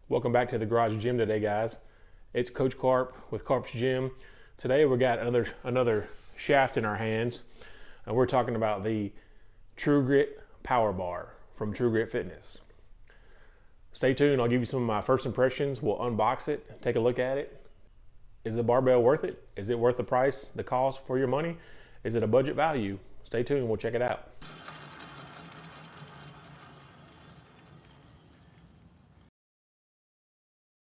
Welcome back to the garage gym today, guys. It's Coach Carp with Carp's Gym. Today we got another shaft in our hands, and we're talking about the Tru-Grit Power Bar from Tru-Grit Fitness. Stay tuned. I'll give you some of my first impressions. We'll unbox it, take a look at it. Is the barbell worth it? Is it worth the price, the cost for your money? Is it a budget value? Stay tuned. We'll check it out.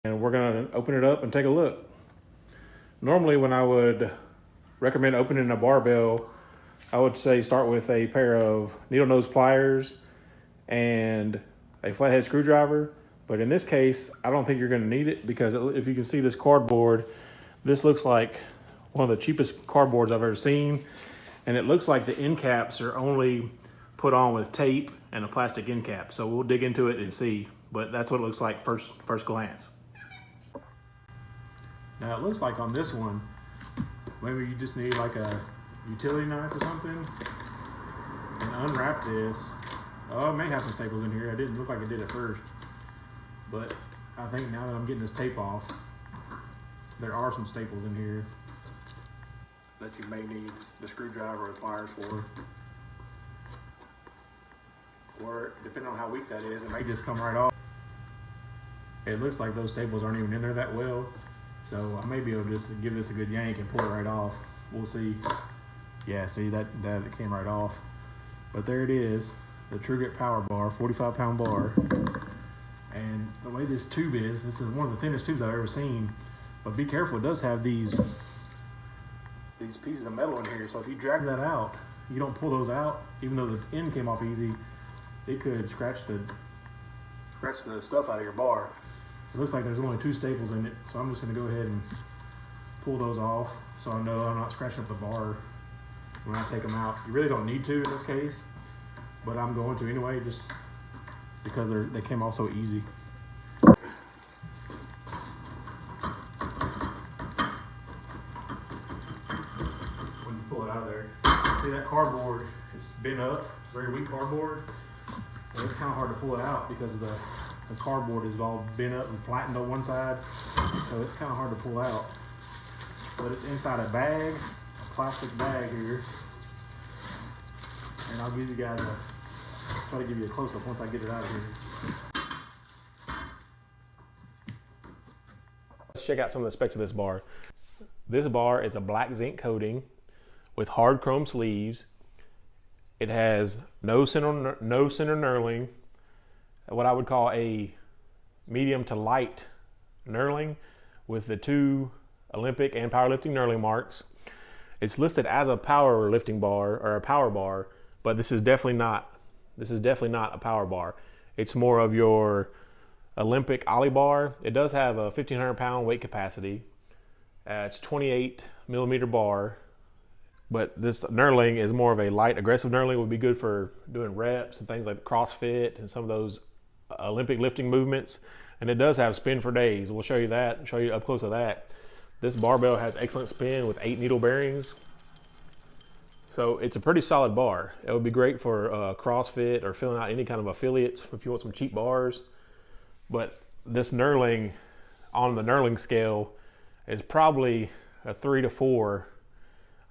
And we're going to open it up and take a look. Normally when I would recommend opening a barbell, I would say start with a pair of needle nose pliers and a flathead screwdriver. But in this case, I don't think you're going to need it, because if you can see this cardboard, this looks like one of the cheapest cardboards I've ever seen. And it looks like the end caps are only put on with tape and a plastic end cap. So we'll dig into it and see, but that's what it looks like first glance. Now it looks like on this one, maybe you just need like a utility knife or something and unwrap this. Oh, it may have some staples in here. It didn't look like it did at first, but I think now that I'm getting this tape off, there are some staples in here that you may need the screwdriver or the pliers for. Or depending on how weak that is, it may just come right off. It looks like those staples aren't even in there that well. So I may be able to just give this a good yank and pull it right off. We'll see. Yeah, see that it came right off. But there it is, the Tru-Grit Power Bar, 45-pound bar. And the way this tube is, this is one of the thinnest tubes I've ever seen. But be careful, it does have these pieces of metal in here. So if you drag that out, you don't pull those out, even though the end came off easy, it could scratch the stuff out of your bar. It looks like there's only 2 staples in it, so I'm just going to go ahead and pull those off so I know I'm not scratching up the bar when I take them out. You really don't need to in this case, but I'm going to anyway, just because they came off so easy. When you pull it out of there, see that cardboard is bent up. It's very weak cardboard, so it's kind of hard to pull it out because of the cardboard is all bent up and flattened on one side, so it's kind of hard to pull out. But it's inside a bag, a plastic bag here, and I'll give you guys try to give you a close-up once I get it out of here. Let's check out some of the specs of this bar. This bar is a black zinc coating with hard chrome sleeves. It has no center knurling, what I would call a medium to light knurling with the 2 Olympic and powerlifting knurling marks. It's listed as a powerlifting bar or a power bar, but this is definitely not a power bar. It's more of your Olympic Ollie bar. It does have a 1,500-pound weight capacity. It's 28 millimeter bar, but this knurling is more of a light, aggressive knurling. Would be good for doing reps and things like CrossFit and some of those Olympic lifting movements. And it does have spin for days. We'll show you that, show you up close of that. This barbell has excellent spin with 8 needle bearings. So it's a pretty solid bar. It would be great for CrossFit or filling out any kind of affiliates if you want some cheap bars. But this knurling, on the knurling scale, is probably a 3 to 4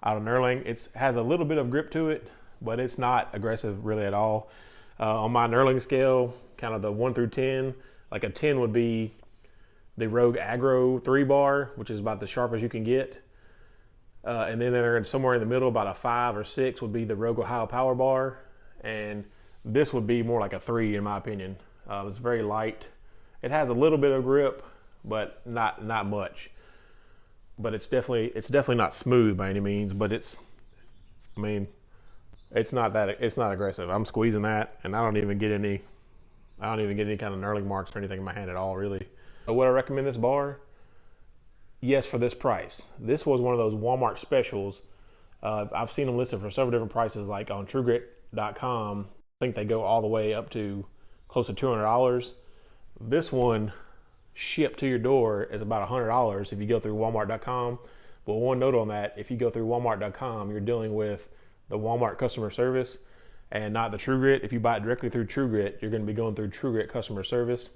out of knurling. It has a little bit of grip to it, but it's not aggressive really at all. On my knurling scale, kind of the 1 through 10, like a 10 would be the Rogue Agro 3 bar, which is about the sharpest you can get. And then they're somewhere in the middle, about a 5 or 6 would be the Rogue Ohio Power Bar. And this would be more like a 3 in my opinion. It's very light. It has a little bit of grip, but not much. But it's definitely not smooth by any means, but it's not aggressive. I'm squeezing that and I don't even get any kind of knurling marks or anything in my hand at all, really. So would I recommend this bar? Yes, for this price. This was one of those Walmart specials. I've seen them listed for several different prices, like on TruGrit.com. I think they go all the way up to close to $200. This one shipped to your door is about $100 if you go through Walmart.com. But one note on that, if you go through Walmart.com, you're dealing with the Walmart customer service and not the Tru-Grit. If you buy it directly through Tru-Grit, you're going to be going through Tru-Grit customer service.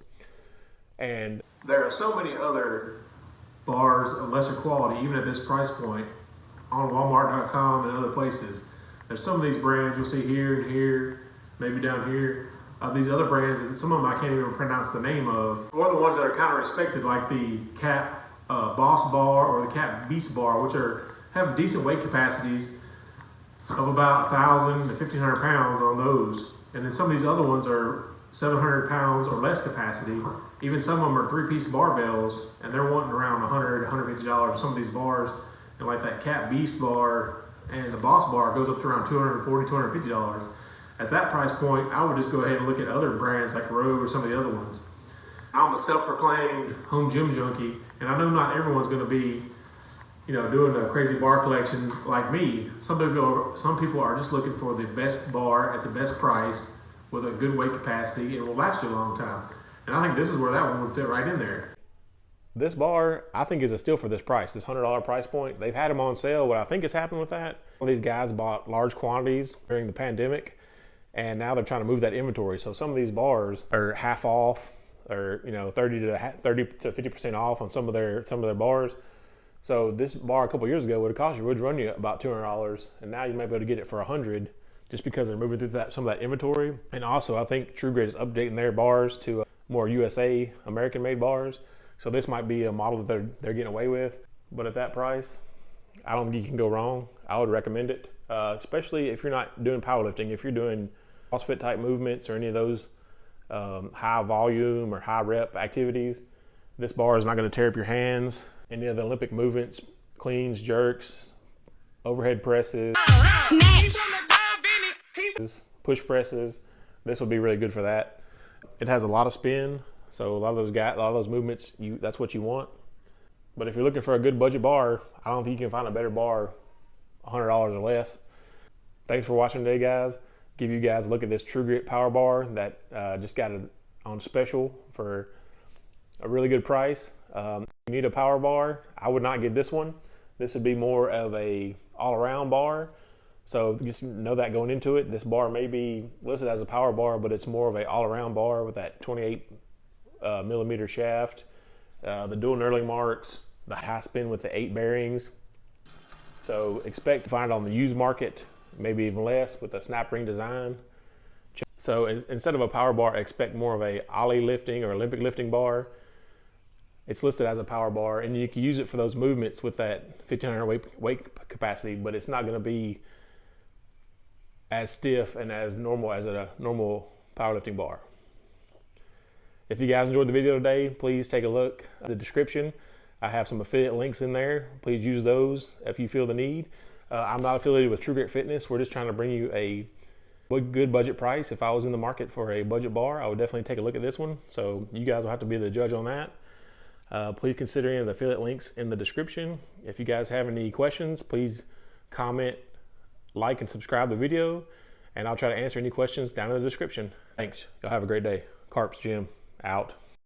And there are so many other bars of lesser quality, even at this price point, on Walmart.com and other places. There's some of these brands you'll see here and here, maybe down here. These other brands, and some of them I can't even pronounce the name of. One of the ones that are kind of respected, like the Cap Boss Bar or the Cap Beast Bar, which have decent weight capacities of about 1,000 to 1,500 pounds on those. And then some of these other ones are 700 pounds or less capacity. Even some of them are 3-piece barbells, and they're wanting around $100, $150 for some of these bars. And like that Cap Beast Bar and the Boss Bar goes up to around $240, $250. At that price point, I would just go ahead and look at other brands like Rogue or some of the other ones. I'm a self-proclaimed home gym junkie, and I know not everyone's going to be, doing a crazy bar collection like me. Some people are just looking for the best bar at the best price with a good weight capacity and will last you a long time. And I think this is where that one would fit right in there. this bar, I think, is a steal for this price, this $100 price point. They've had them on sale. What I think has happened with that, these guys bought large quantities during the pandemic, and now they're trying to move that inventory. So some of these bars are half off, or 30 to 50% off on some of their bars. So this bar a couple years ago would run you about $200, and now you might be able to get it for $100 just because they're moving through some of that inventory. And also, I think TruGrit is updating their bars to more USA, American-made bars. So this might be a model that they're getting away with. But at that price, I don't think you can go wrong. I would recommend it, especially if you're not doing powerlifting. If you're doing CrossFit type movements or any of those high volume or high rep activities, this bar is not going to tear up your hands. Any of the Olympic movements, cleans, jerks, overhead presses, snatch, push presses, this will be really good for that. It has a lot of spin, so a lot of those movements, that's what you want. But if you're looking for a good budget bar, I don't think you can find a better bar, $100 or less. Thanks for watching today, guys. Give you guys a look at this TruGrit Power Bar that just got it on special for a really good price. If you need a power bar, I would not get this one. This would be more of a all-around bar. So just know that going into it. This bar may be listed as a power bar, but it's more of a all-around bar with that 28 millimeter shaft, the dual knurling marks, the high spin with the 8 bearings. So expect to find it on the used market, maybe even less, with a snap ring design. So instead of a power bar, expect more of a Ollie lifting or Olympic lifting bar. It's listed as a power bar, and you can use it for those movements with that 1,500 weight capacity, but it's not going to be as stiff and as normal as a normal powerlifting bar. If you guys enjoyed the video today, please take a look at the description. I have some affiliate links in there. Please use those if you feel the need. I'm not affiliated with Crandall Fitness. We're just trying to bring you a good budget price. If I was in the market for a budget bar, I would definitely take a look at this one. So you guys will have to be the judge on that. Please consider any of the affiliate links in the description. If you guys have any questions, please comment, like, and subscribe the video, and I'll try to answer any questions down in the description. Thanks. Y'all have a great day. Carp's Gym out.